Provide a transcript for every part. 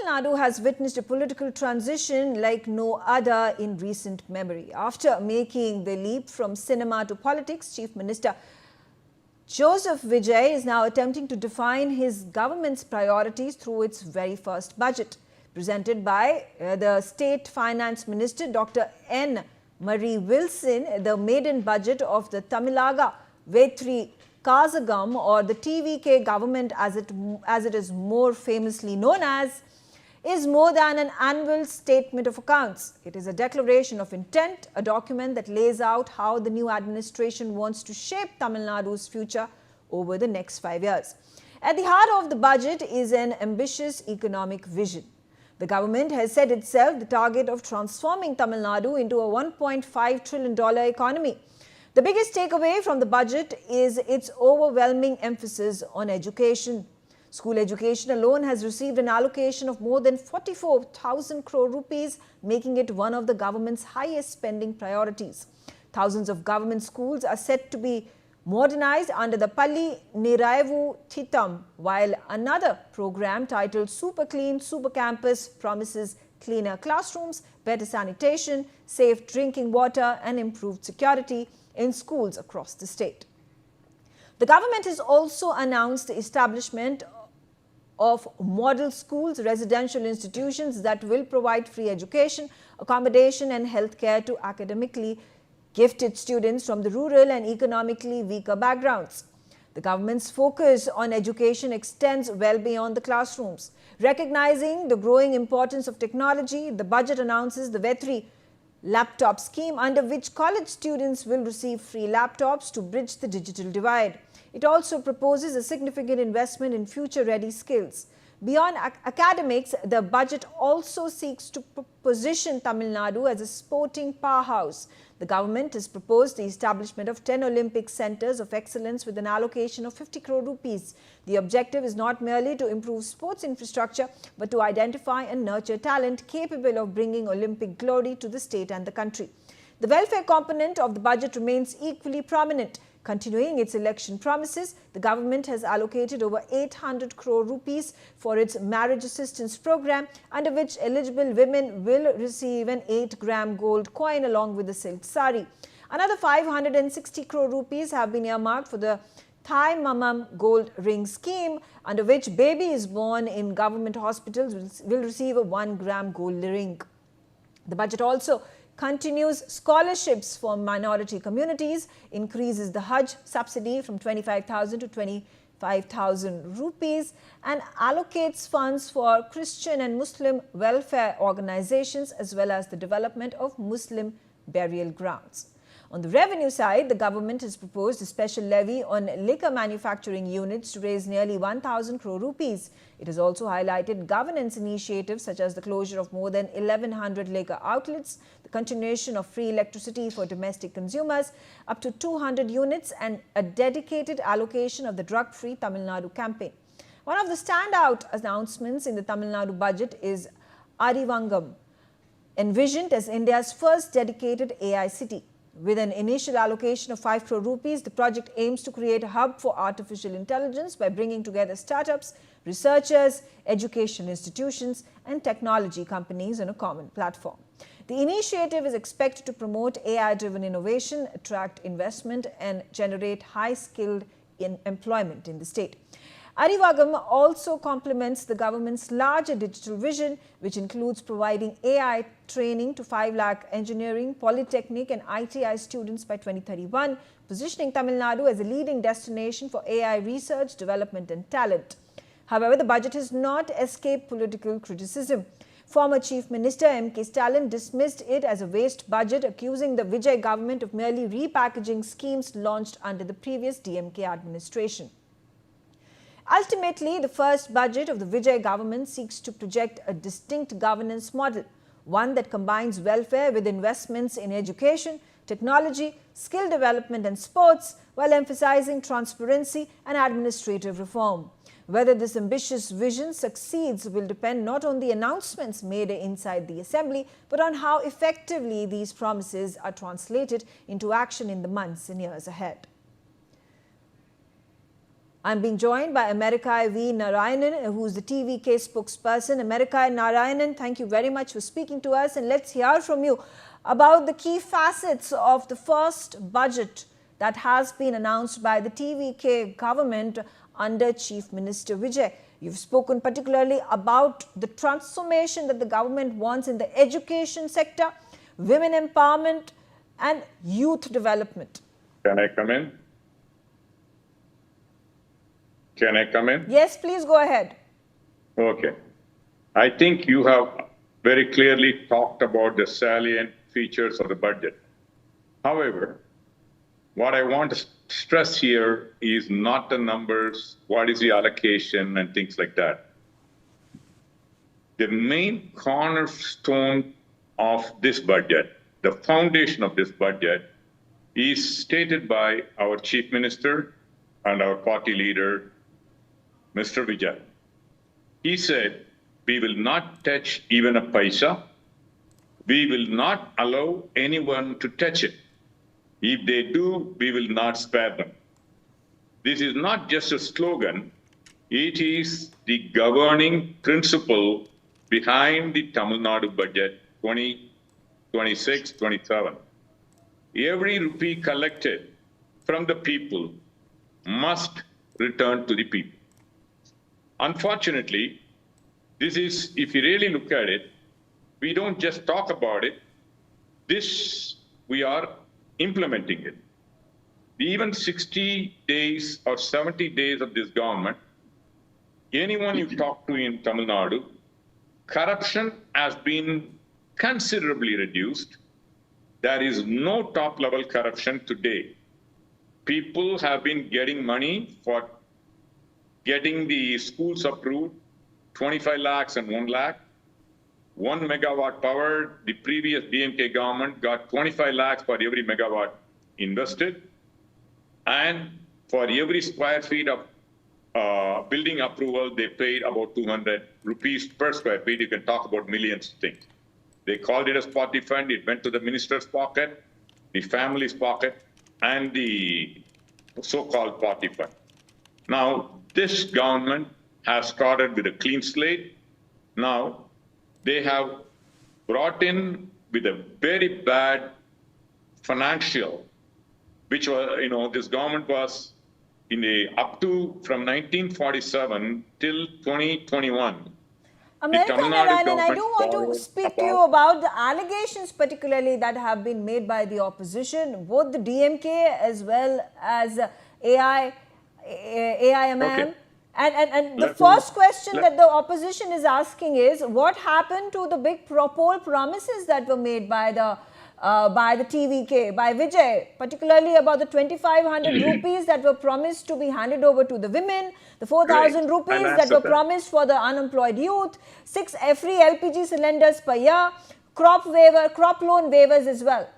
Nadu has witnessed a political transition like no other in recent memory. After making the leap from cinema to politics, Chief Minister Thalapathy Vijay is now attempting to define his government's priorities through its very first budget. Presented by the State Finance Minister Dr. N. Marie Wilson, the maiden budget of the Tamilaga Vetri Kazagam, or the TVK government as it is more famously known as, is more than an annual statement of accounts. It is a declaration of intent, a document that lays out how the new administration wants to shape Tamil Nadu's future over the next 5 years. At the heart of the budget is an ambitious economic vision. The government has set itself the target of transforming Tamil Nadu into a $1.5 trillion economy. The biggest takeaway from the budget is its overwhelming emphasis on education. School education alone has received an allocation of more than 44,000 crore rupees, making it one of the government's highest spending priorities. Thousands of government schools are set to be modernized under the Palli Niraivu Thitam, while another program titled Super Clean Super Campus promises cleaner classrooms, better sanitation, safe drinking water and improved security in schools across the state. The government has also announced the establishment of model schools, residential institutions that will provide free education, accommodation and healthcare to academically gifted students from the rural and economically weaker backgrounds. The government's focus on education extends well beyond the classrooms. Recognizing the growing importance of technology, the budget announces the Vetri laptop scheme, under which college students will receive free laptops to bridge the digital divide. It also proposes a significant investment in future-ready skills. Beyond academics, the budget also seeks to position Tamil Nadu as a sporting powerhouse. The government has proposed the establishment of 10 Olympic centers of excellence with an allocation of 50 crore rupees. The objective is not merely to improve sports infrastructure, but to identify and nurture talent capable of bringing Olympic glory to the state and the country. The welfare component of the budget remains equally prominent. Continuing its election promises, the government has allocated over 800 crore rupees for its marriage assistance program, under which eligible women will receive an 8-gram gold coin along with a silk sari. Another 560 crore rupees have been earmarked for the Thai Mamam Gold Ring scheme, under which babies born in government hospitals will receive a 1-gram gold ring. The budget also continues scholarships for minority communities, increases the Hajj subsidy from 25,000 to 25,000 rupees and allocates funds for Christian and Muslim welfare organizations as well as the development of Muslim burial grounds. On the revenue side, the government has proposed a special levy on liquor manufacturing units to raise nearly 1,000 crore rupees. It has also highlighted governance initiatives such as the closure of more than 1,100 liquor outlets, the continuation of free electricity for domestic consumers, up to 200 units, and a dedicated allocation of the drug-free Tamil Nadu campaign. One of the standout announcements in the Tamil Nadu budget is Arivangam, envisioned as India's first dedicated AI city. With an initial allocation of 5 crore rupees, the project aims to create a hub for artificial intelligence by bringing together startups, researchers, education institutions, and technology companies on a common platform. The initiative is expected to promote AI-driven innovation, attract investment, and generate high-skilled employment in the state. Arivagam also complements the government's larger digital vision, which includes providing AI training to 5 lakh engineering, polytechnic and ITI students by 2031, positioning Tamil Nadu as a leading destination for AI research, development and talent. However, the budget has not escaped political criticism. Former Chief Minister M.K. Stalin dismissed it as a waste budget, accusing the Vijay government of merely repackaging schemes launched under the previous DMK administration. Ultimately, the first budget of the Vijay government seeks to project a distinct governance model, one that combines welfare with investments in education, technology, skill development and sports, while emphasizing transparency and administrative reform. Whether this ambitious vision succeeds will depend not on the announcements made inside the assembly, but on how effectively these promises are translated into action in the months and years ahead. I'm being joined by Amerikai V. Narayanan, who's the TVK spokesperson. Amerikai Narayanan, thank you very much for speaking to us. And let's hear from you about the key facets of the first budget that has been announced by the TVK government under Chief Minister Vijay. You've spoken particularly about the transformation that the government wants in the education sector, women empowerment, and youth development. Can I come in? Can I come in? Yes, please go ahead. Okay. I think you have very clearly talked about the salient features of the budget. However, what I want to stress here is not the numbers, what is the allocation, and things like that. The main cornerstone of this budget, the foundation of this budget, is stated by our Chief Minister and our party leader, Mr. Vijay. He said, we will not touch even a paisa. We will not allow anyone to touch it. If they do, we will not spare them. This is not just a slogan. It is the governing principle behind the Tamil Nadu budget 2026-27. Every rupee collected from the people must return to the people. Unfortunately, this is, if you really look at it, we don't just talk about it. We are implementing it. Even 60 days or 70 days of this government, anyone you talk to in Tamil Nadu, corruption has been considerably reduced. There is no top-level corruption today. People have been getting money for getting the schools approved, 25 lakhs and 1 lakh. 1 megawatt power, the previous DMK government got 25 lakhs for every megawatt invested. And for every square feet of building approval, they paid about 200 rupees per square feet. You can talk about millions of things. They called it a party fund. It went to the minister's pocket, the family's pocket, and the so-called party fund. Now, this government has started with a clean slate. Now, they have brought in with a very bad financial, which was, this government was up to from 1947 till 2021. Amerikai Narayanan, I do want to speak to you about the allegations particularly that have been made by the opposition, both the DMK as well as AIMM. Okay. And the first question that the opposition is asking is, what happened to the big poll promises that were made by the TVK, by Vijay, particularly about the 2,500 rupees that were promised to be handed over to the women, the 4,000 rupees that were promised for the unemployed youth, 6 free LPG cylinders per year, crop loan waivers as well.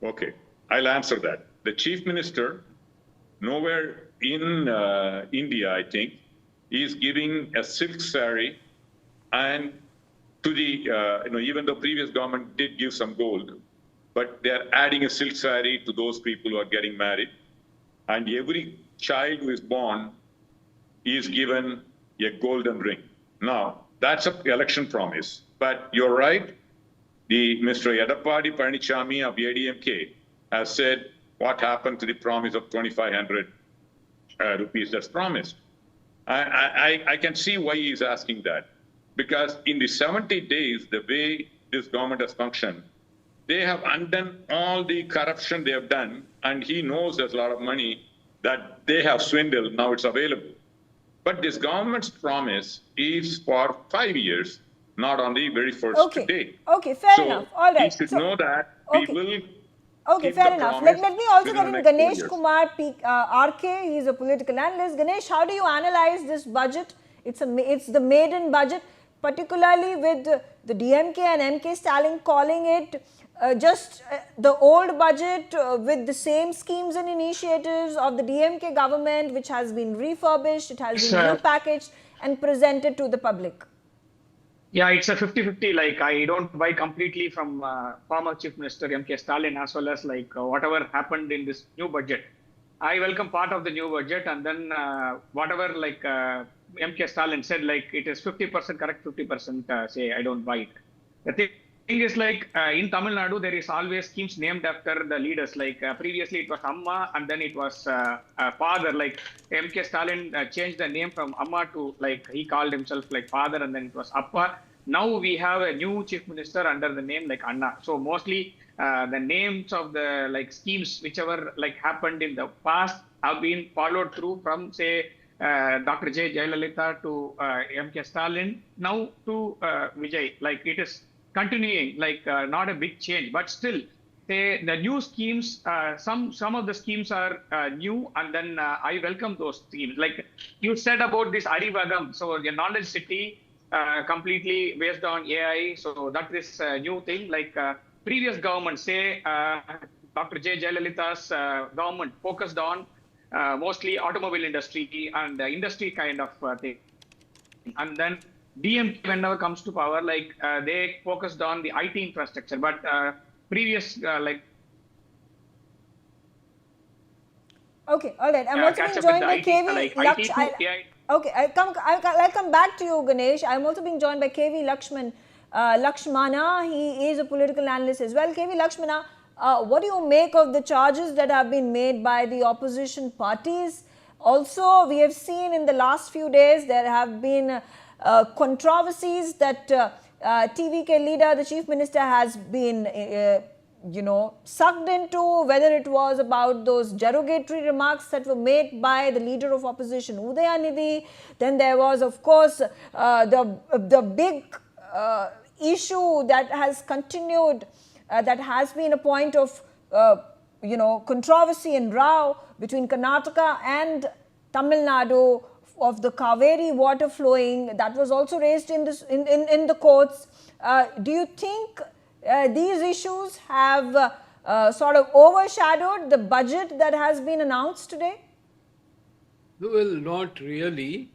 Okay, I'll answer that. The Chief Minister, nowhere in India, I think, is giving a silk saree, and to the, even the previous government did give some gold, but they're adding a silk saree to those people who are getting married. And every child who is born is given a golden ring. Now, that's an election promise. But you're right, Mr. Yadapadi Panichami of ADMK has said what happened to the promise of 2,500 rupees that's promised. I can see why he's asking that. Because in the 70 days, the way this government has functioned, they have undone all the corruption they have done, and he knows there's a lot of money that they have swindled, now it's available. But this government's promise is for 5 years, not on the very first day. Okay, fair enough. All right. You should know that we will. Okay, fair enough. Let me also get in Ganesh Kumar RK. He's a political analyst. Ganesh, how do you analyze this budget? It's the maiden budget, particularly with the DMK and MK Stalin calling it just the old budget with the same schemes and initiatives of the DMK government, which has been refurbished, it has been repackaged and presented to the public. Yeah, it's a 50-50. Like, I don't buy completely from former Chief Minister M.K. Stalin, as well as whatever happened in this new budget. I welcome part of the new budget, and then whatever like MK Stalin said, like it is 50% correct, 50% say I don't buy it. The thing is like in Tamil Nadu there is always schemes named after the leaders. Like previously it was Amma, and then it was father. Like MK Stalin changed the name from Amma to like he called himself like father, and then it was Appa. Now we have a new chief minister under the name like Anna. So mostly the names of the like schemes whichever like happened in the past have been followed through from say Dr. J. Jayalalitha to MK Stalin now to Vijay. Like it is continuing, like not a big change, but still say the new schemes. Some of the schemes are new, and then I welcome those schemes. Like you said about this Arivagam, so the knowledge city completely based on AI. So that is a new thing. Like previous government, say Dr. J. Jayalalitha's government focused on mostly automobile industry and industry kind of thing. And then DMK, whenever comes to power, like they focused on the IT infrastructure. But previous like Okay, all right. I'm also catch being up with joined the by IT, KV like IT Laksh. to AI. Okay, I'll come back to you, Ganesh. I'm also being joined by KV Lakshmana. He is a political analyst as well. KV Lakshmana, what do you make of the charges that have been made by the opposition parties? Also, we have seen in the last few days there have been controversies that TVK leader, the chief minister, has been sucked into, whether it was about those derogatory remarks that were made by the leader of opposition, Udayanidhi. Then there was, of course, the big issue that has continued, that has been a point of, controversy and row between Karnataka and Tamil Nadu of the Kaveri water flowing. That was also raised in the courts. Do you think these issues have sort of overshadowed the budget that has been announced today? Well, not really,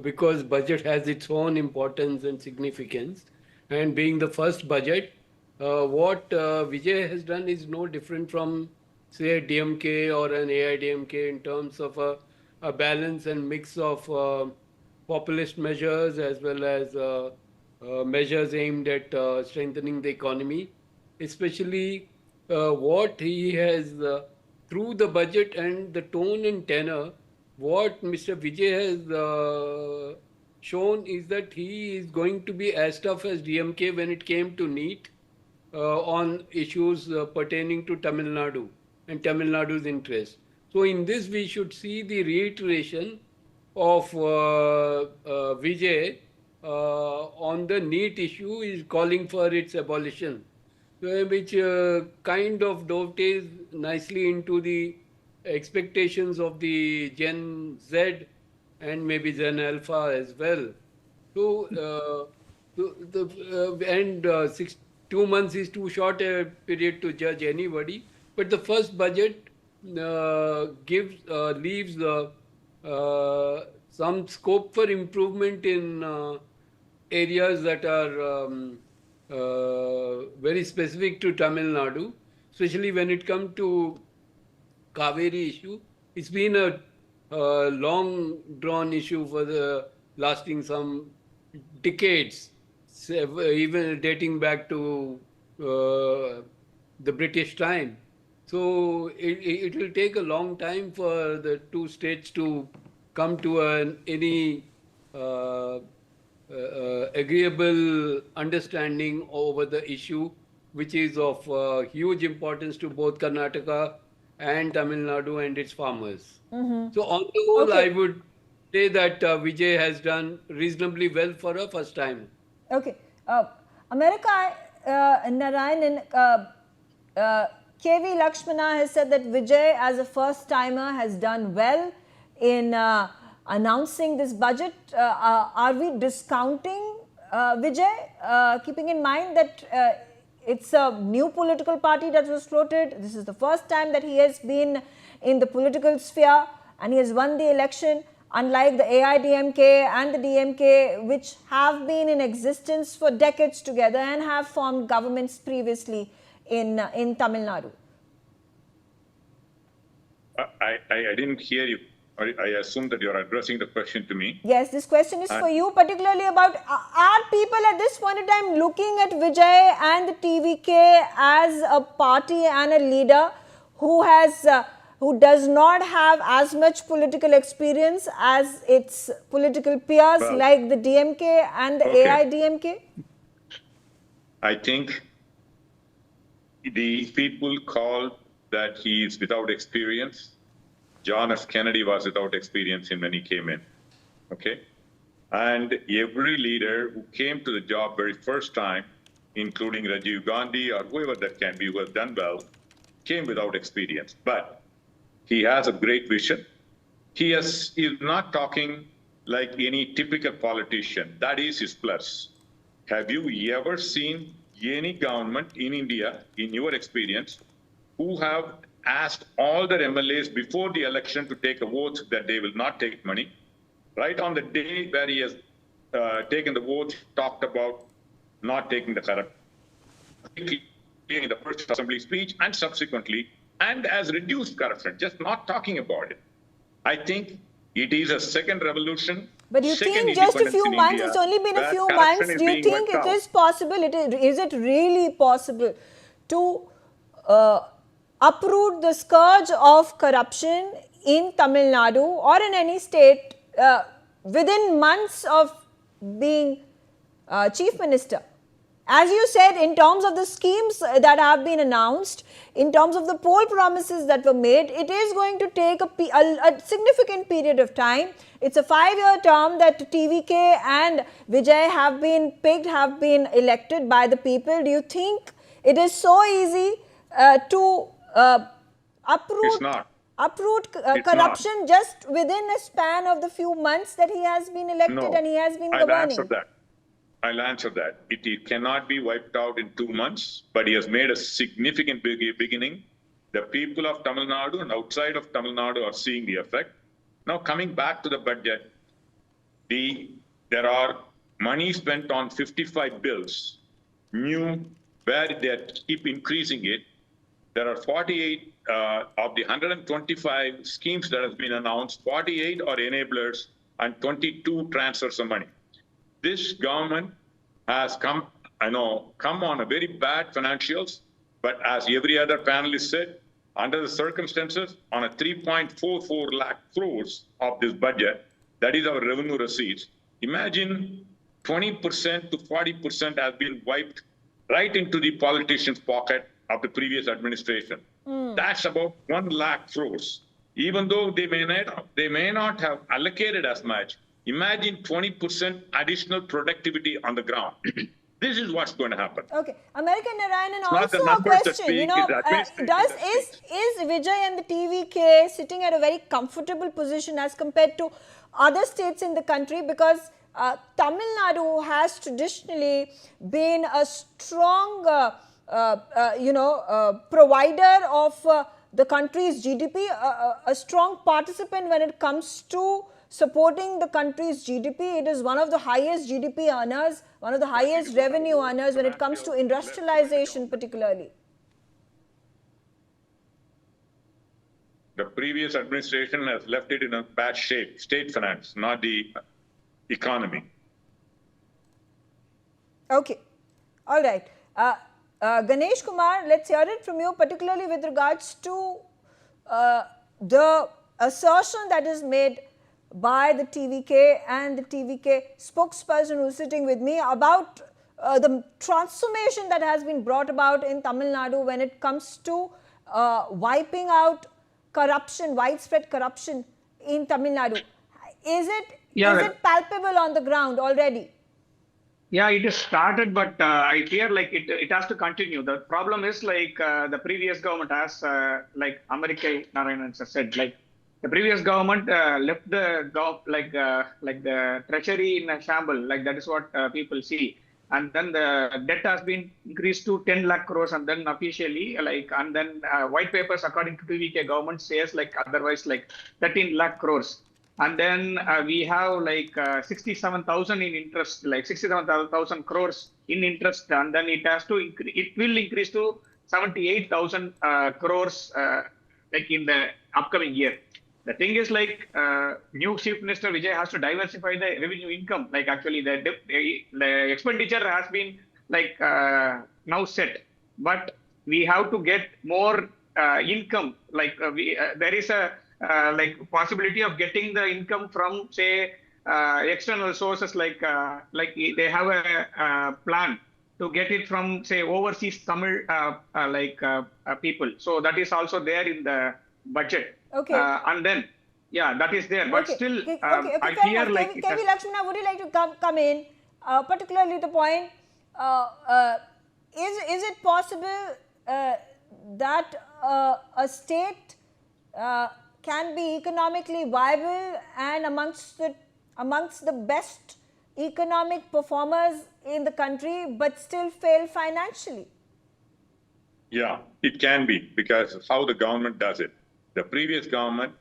because budget has its own importance and significance. And being the first budget, what Vijay has done is no different from, say, a DMK or an AIDMK in terms of a balance and mix of populist measures as well as measures aimed at strengthening the economy, especially what he has through the budget and the tone and tenor. What Mr. Vijay has shown is that he is going to be as tough as DMK when it came to NEET on issues pertaining to Tamil Nadu and Tamil Nadu's interest. So in this we should see the reiteration of Vijay on the NEET issue is calling for its abolition, which kind of dovetails nicely into the expectations of the Gen Z and maybe Gen Alpha as well. So, 2 months is too short a period to judge anybody. But the first budget leaves some scope for improvement in areas that are very specific to Tamil Nadu, especially when it comes to Kaveri issue. It's been a long drawn issue for lasting some decades, even dating back to the British time. So it will take a long time for the two states to come to any agreeable understanding over the issue, which is of huge importance to both Karnataka and Tamil Nadu and its farmers. So on the whole, Okay. I would say that Vijay has done reasonably well for a first time. Okay. America, Narayanan, KV Lakshmana has said that Vijay, as a first timer, has done well in announcing this budget. Are we discounting Vijay, keeping in mind that it's a new political party that was floated? This is the first time that he has been in the political sphere and he has won the election, unlike the AIDMK and the DMK, which have been in existence for decades together and have formed governments previously in Tamil Nadu. I didn't hear you. I assume that you're addressing the question to me. Yes, this question is for you, particularly about are people at this point in time looking at Vijay and the TVK as a party and a leader who has who does not have as much political experience as its political peers like the DMK and the AIDMK? I think the people called that he is without experience. John F. Kennedy was without experience when he came in, okay? And every leader who came to the job very first time, including Rajiv Gandhi or whoever that can be who has done well, came without experience. But he has a great vision. He is not talking like any typical politician. That is his plus. Have you ever seen any government in India, in your experience, who have asked all their MLAs before the election to take a vote that they will not take money? Right on the day where he has taken the vote, talked about not taking the corrupt in the first assembly speech and subsequently, and has reduced corruption, just not talking about it. I think it is a second revolution. But you think just a few months, it's only been a few months, do you think it is possible, is it really possible to uproot the scourge of corruption in Tamil Nadu or in any state within months of being Chief Minister? As you said, in terms of the schemes that have been announced, in terms of the poll promises that were made, it is going to take a significant period of time. It's a 5-year term that TVK and Vijay have been picked, have been elected by the people. Do you think it is so easy to uproot corruption just within a span of the few months that he has been elected and he has been governing? I'll answer that. It cannot be wiped out in 2 months, but he has made a significant beginning. The people of Tamil Nadu and outside of Tamil Nadu are seeing the effect. Now, coming back to the budget, there are money spent on 55 bills, new, where they keep increasing it. There are 48 of the 125 schemes that have been announced, 48 are enablers and 22 transfers of money. This government has come on a very bad financials, but as every other panelist said, under the circumstances, on a 3.44 lakh crores of this budget, that is our revenue receipts. Imagine 20% to 40% has been wiped right into the politician's pocket of the previous administration. That's about 1 lakh crores. Even though they may not have allocated as much, imagine 20% additional productivity on the ground. This is what's going to happen. Okay, American Narayanan, also a question. Is Vijay and the TVK sitting at a very comfortable position as compared to other states in the country? Because Tamil Nadu has traditionally been a strong, provider of the country's GDP, a strong participant when it comes to supporting the country's GDP. It is one of the highest GDP earners, one of the highest revenue earners when it comes to industrialization particularly. The previous administration has left it in a bad shape, state finance, not the economy. Okay. All right. Ganesh Kumar, let's hear it from you, particularly with regards to the assertion that is made by the TVK and the TVK spokesperson who is sitting with me about the transformation that has been brought about in Tamil Nadu when it comes to wiping out corruption, widespread corruption in Tamil Nadu. Is it palpable on the ground already? Yeah, it has started, but I fear like it has to continue. The problem is like the previous government has, like American Narayanan said, like the previous government left the the treasury in a shamble. Like that is what people see. And then the debt has been increased to 10 lakh crores, and then officially and then white papers according to TVK government says like otherwise like 13 lakh crores. And then we have like 67,000 in interest, like 67,000 crores in interest, and then it will increase to 78,000 crores like in the upcoming year. The thing is like new Chief Minister Vijay has to diversify the revenue income. Like actually the expenditure has been like now set, but we have to get more income. Like there is a like possibility of getting the income from say external sources like they have a plan to get it from say overseas Tamil people. So that is also there in the budget. Okay. And then, yeah, that is there. But Okay. still, Okay, I fair hear enough. like KV Lakshmana, would you like to come in? Particularly the point, is it possible that a state can be economically viable and amongst the best economic performers in the country, but still fail financially? Yeah, it can be, because how the government does it. The previous government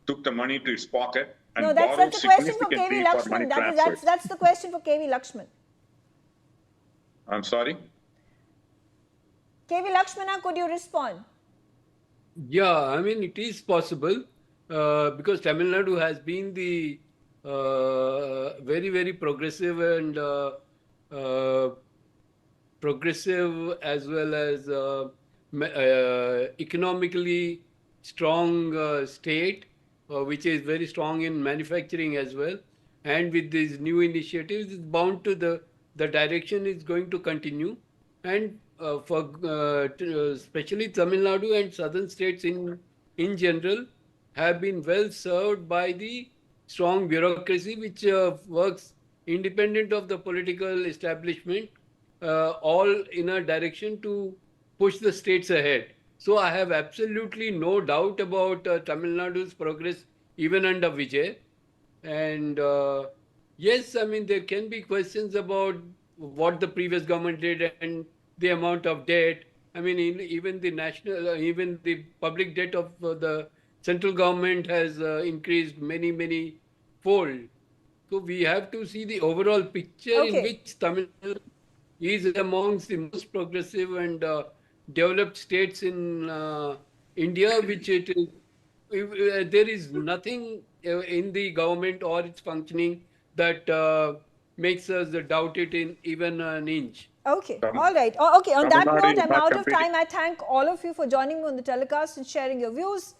took the money to its pocket and No, that's borrowed the question for significantly KV for Lakshman. money transfers. That's the question for KV Lakshman. I'm sorry? KV Lakshmana, could you respond? Yeah, I mean, it is possible because Tamil Nadu has been the very, very progressive and progressive as well as economically strong state, which is very strong in manufacturing as well. And with these new initiatives, it's bound to the direction is going to continue. And especially Tamil Nadu and southern states in general have been well served by the strong bureaucracy which works independent of the political establishment, all in a direction to push the states ahead. So I have absolutely no doubt about Tamil Nadu's progress even under Vijay. And yes, I mean, there can be questions about what the previous government did and the amount of debt. I mean, even the even the public debt of the central government has increased many fold. So we have to see the overall picture in which Tamil Nadu is amongst the most progressive and developed states in India, which it is. There is nothing in the government or its functioning that makes us doubt it in even an inch. Okay, all right. Okay, on that Tamil Nadu note, is I'm not out of competing. time. I thank all of you for joining me on the telecast and sharing your views.